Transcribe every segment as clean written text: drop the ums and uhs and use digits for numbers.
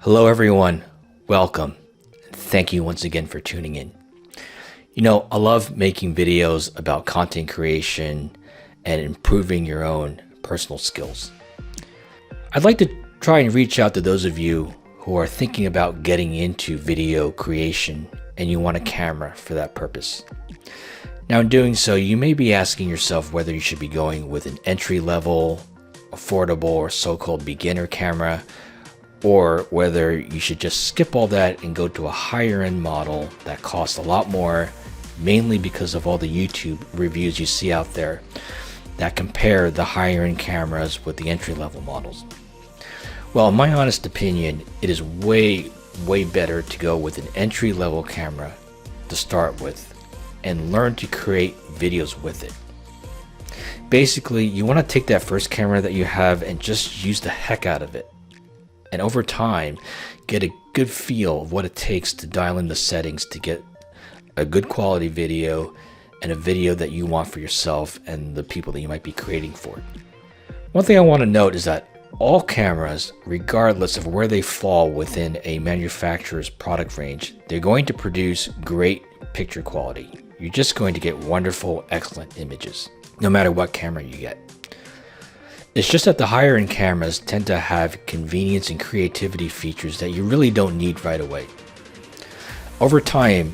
Hello everyone, welcome. Thank you once again for tuning in. I love making videos about content creation and improving your own personal skills. I'd like to try and reach out to those of you who are thinking about getting into video creation and you want a camera for that purpose. Now, in doing so, you may be asking yourself whether you should be going with an entry-level, affordable, or so-called beginner camera, or whether you should just skip all that and go to a higher end model that costs a lot more, mainly because of all the YouTube reviews you see out there that compare the higher end cameras with the entry level models. Well, in my honest opinion, it is way better to go with an entry level camera to start with and learn to create videos with it. Basically, you want to take that first camera that you have and just use the heck out of it. And over time, get a good feel of what it takes to dial in the settings to get a good quality video and a video that you want for yourself and the people that you might be creating for. One thing I want to note is that all cameras, regardless of where they fall within a manufacturer's product range, they're going to produce great picture quality. You're just going to get wonderful, excellent images, no matter what camera you get. It's just that the higher end cameras tend to have convenience and creativity features that you really don't need right away. Over time,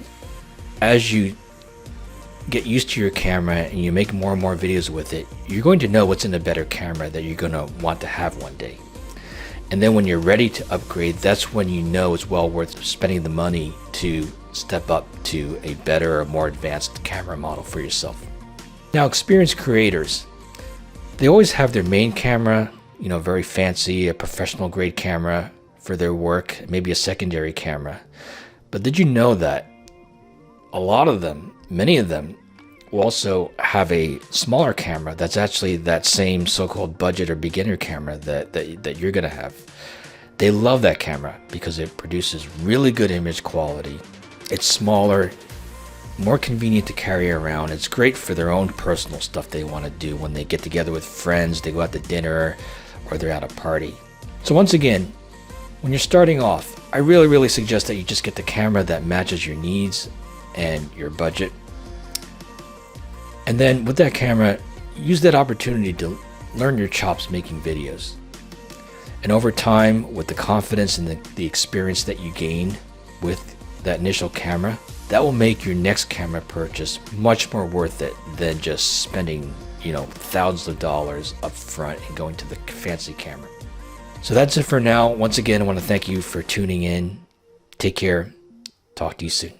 as you get used to your camera and you make more and more videos with it, you're going to know what's in a better camera that you're going to want to have one day. And then when you're ready to upgrade, that's when you know it's well worth spending the money to step up to a better or more advanced camera model for yourself. Now, experienced creators, they always have their main camera, very fancy, a professional grade camera for their work, maybe a secondary camera. But did you know that a lot of them, many of them, will also have a smaller camera that's actually that same so-called budget or beginner camera that you're going to have. They love that camera because it produces really good image quality. It's smaller, more convenient to carry around. It's great for their own personal stuff they want to do when they get together with friends, they go out to dinner, or they're at a party. So once again, when you're starting off, I really suggest that you just get the camera that matches your needs and your budget. And then with that camera, use that opportunity to learn your chops making videos. And over time, with the confidence and the experience that you gain with that initial camera, that will make your next camera purchase much more worth it than just spending, thousands of dollars up front and going to the fancy camera. So that's it for now. Once again, I want to thank you for tuning in. Take care. Talk to you soon.